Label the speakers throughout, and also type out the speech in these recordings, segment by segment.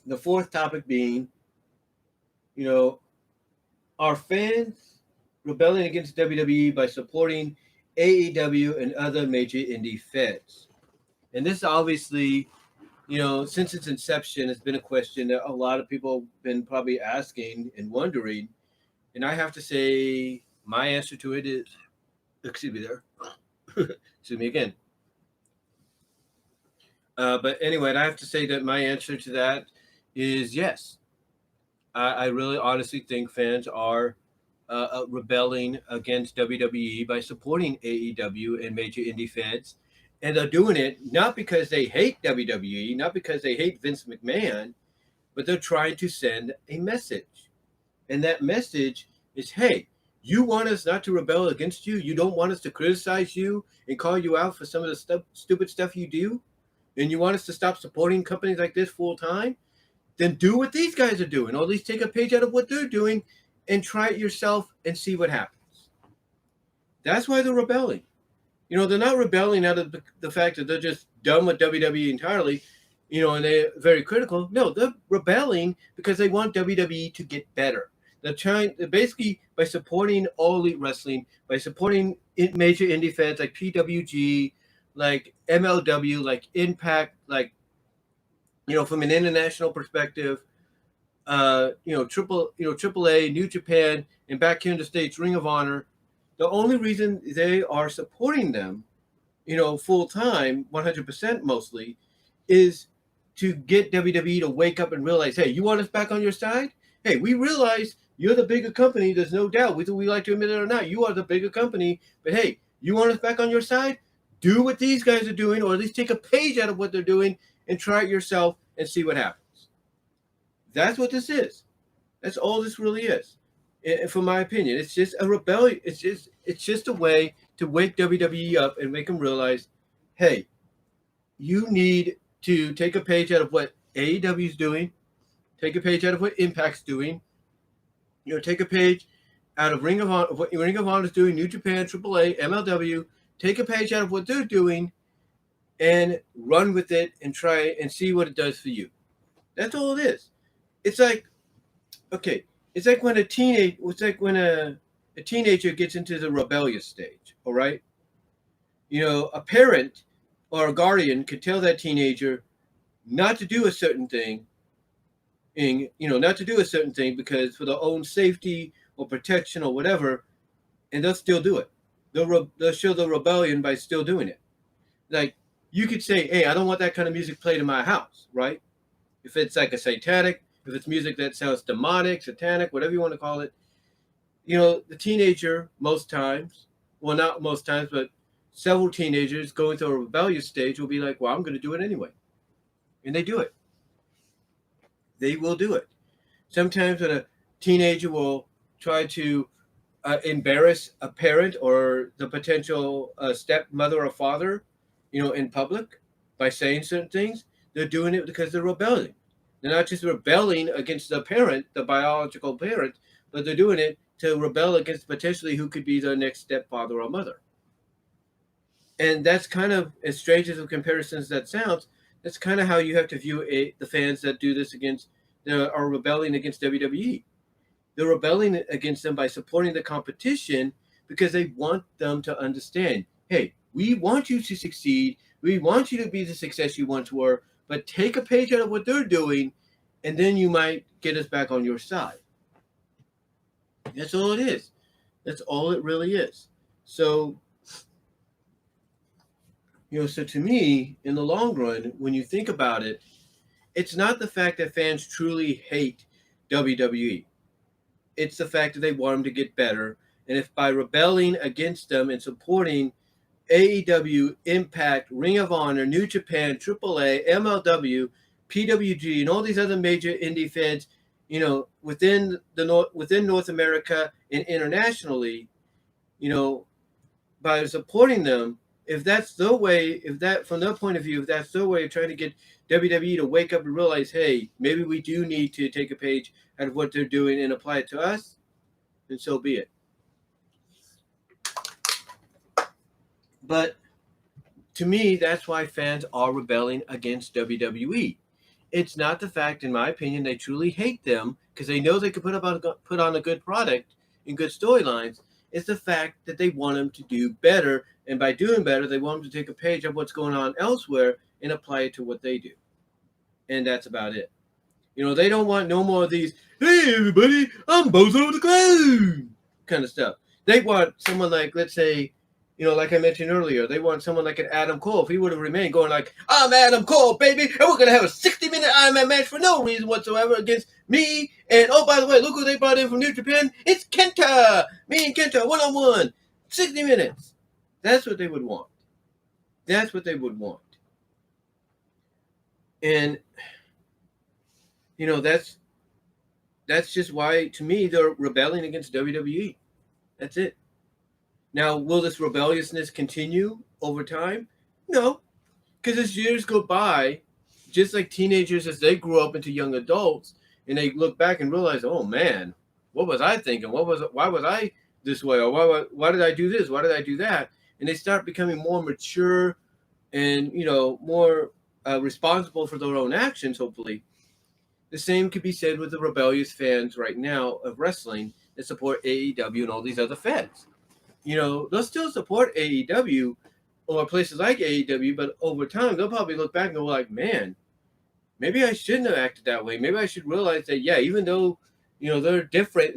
Speaker 1: The fourth topic being, you know, are fans rebelling against WWE by supporting AEW and other major indie feds? And this obviously, since its inception, has been a question that a lot of people have been probably asking and wondering. And I have to say, my answer to it is, excuse me there, excuse me again. But anyway, I have to say that my answer to that is yes. I really honestly think fans are rebelling against WWE by supporting AEW and major indie feds. And they're doing it not because they hate WWE, not because they hate Vince McMahon, but they're trying to send a message. And that message is, hey, you want us not to rebel against you? You don't want us to criticize you and call you out for some of the stupid stuff you do? And you want us to stop supporting companies like this full time? Then do what these guys are doing, or at least take a page out of what they're doing and try it yourself and see what happens. That's why they're rebelling. They're not rebelling out of the fact that they're just done with WWE entirely, and they're very critical. No, they're rebelling because they want WWE to get better. They're basically, by supporting All Elite Wrestling, by supporting major indie fans like PWG, like MLW, like Impact, like, from an international perspective, AAA, New Japan, and back here in the States, Ring of Honor. The only reason they are supporting them, full time, 100% mostly, is to get WWE to wake up and realize, hey, you want us back on your side? Hey, we realize you're the bigger company. There's no doubt. Whether we like to admit it or not, you are the bigger company. But hey, you want us back on your side? Do what these guys are doing, or at least take a page out of what they're doing and try it yourself and see what happens. That's what this is. That's all this really is. And from my opinion, it's just a rebellion. It's just a way to wake WWE up and make them realize, hey, you need to take a page out of what AEW is doing, take a page out of what Impact's doing, take a page out of Ring of Honor, what Ring of Honor is doing, New Japan, AAA, MLW. Take a page out of what they're doing and run with it and try and see what it does for you. That's all it is. It's like, okay, it's like when a teenager gets into the rebellious stage. All right, a parent or a guardian could tell that teenager not to do a certain thing, and not to do a certain thing because for their own safety or protection or whatever, and they'll still do it. They'll show the rebellion by still doing it. Like, you could say, hey, I don't want that kind of music played in my house, right? If it's like a satanic, if it's music that sounds demonic, satanic, whatever you want to call it, the teenager, most times, well, not most times, but several teenagers going through a rebellious stage will be like, well, I'm going to do it anyway. And they do it. They will do it. Sometimes when a teenager will try to embarrass a parent or the potential stepmother or father, in public by saying certain things, they're doing it because they're rebelling. They're not just rebelling against the parent, the biological parent, but they're doing it to rebel against potentially who could be their next stepfather or mother. And that's kind of, as strange as a comparison as that sounds, that's kind of how you have to view the fans that do this are rebelling against WWE. They're rebelling against them by supporting the competition because they want them to understand, hey, we want you to succeed. We want you to be the success you once were, but take a page out of what they're doing, and then you might get us back on your side. That's all it is. That's all it really is. So, so to me, in the long run, when you think about it, it's not the fact that fans truly hate WWE. It's the fact that they want them to get better. And if by rebelling against them and supporting AEW, Impact, Ring of Honor, New Japan, AAA, MLW, PWG, and all these other major indie feds, within North America and internationally, by supporting them, if that's their way, from their point of view, if that's their way of trying to get WWE to wake up and realize, hey, maybe we do need to take a page out of what they're doing and apply it to us, then so be it. But to me, that's why fans are rebelling against WWE. It's not the fact, in my opinion, they truly hate them because they know they could put on a good product and good storylines. It's the fact that they want them to do better, and by doing better, they want them to take a page of what's going on elsewhere and apply it to what they do. And that's about it. They don't want no more of these, hey, everybody, I'm Bozo the Clown kind of stuff. They want someone like, let's say, like I mentioned earlier, they want someone like an Adam Cole. If he would have remained going like, I'm Adam Cole, baby, and we're going to have a 60-minute Iron Man match for no reason whatsoever against me. And, oh, by the way, look who they brought in from New Japan. It's Kenta. Me and Kenta, one-on-one, 60 minutes. That's what they would want. That's what they would want. And, that's just why, to me, they're rebelling against WWE. That's it. Now, will this rebelliousness continue over time? No, because as years go by, just like teenagers, as they grow up into young adults, and they look back and realize, oh man, what was I thinking? Why was I this way? Or why did I do this? Why did I do that? And they start becoming more mature and more responsible for their own actions. Hopefully, the same could be said with the rebellious fans right now of wrestling that support AEW and all these other fans. They'll still support AEW or places like AEW, but over time, they'll probably look back and go like, man, maybe I shouldn't have acted that way. Maybe I should realize that, yeah, even though, they're different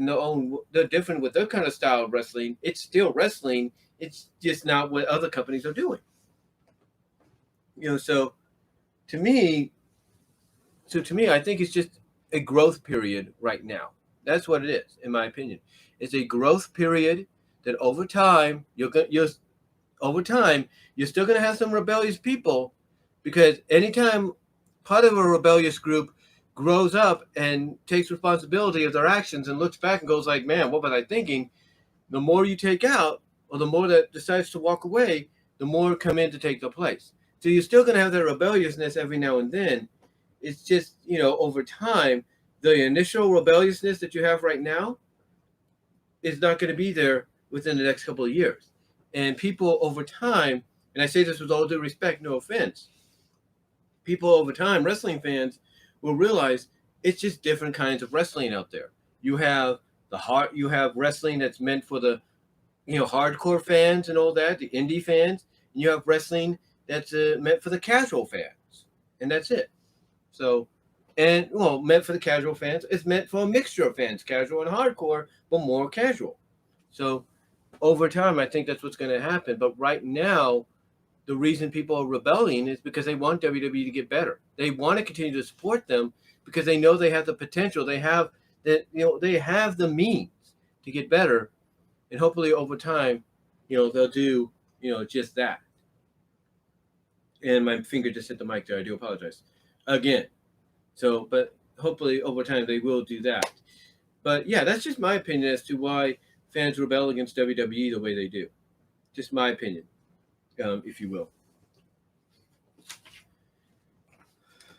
Speaker 1: they're different with their kind of style of wrestling, it's still wrestling. It's just not what other companies are doing. So to me, I think it's just a growth period right now. That's what it is, in my opinion. It's a growth period that over time you're still going to have some rebellious people, because anytime part of a rebellious group grows up and takes responsibility of their actions and looks back and goes like, man, what was I thinking? The more you take out, or the more that decides to walk away, the more come in to take their place. So you're still going to have that rebelliousness every now and then. It's just, over time, the initial rebelliousness that you have right now is not going to be there within the next couple of years. And people over time, and I say this with all due respect, no offense, people over time, wrestling fans, will realize it's just different kinds of wrestling out there. You have you have wrestling that's meant for the, hardcore fans and all that, the indie fans, and you have wrestling that's meant for the casual fans, and that's it. So, meant for the casual fans, it's meant for a mixture of fans, casual and hardcore, but more casual. So, over time, I think that's what's going to happen. But right now, the reason people are rebelling is because they want WWE to get better. They want to continue to support them because they know they have the potential. They have they have the means to get better, and hopefully over time, they'll do just that. And my finger just hit the mic there. I do apologize again. So, but hopefully over time they will do that. But yeah, that's just my opinion as to why fans rebel against WWE the way they do. Just my opinion, if you will.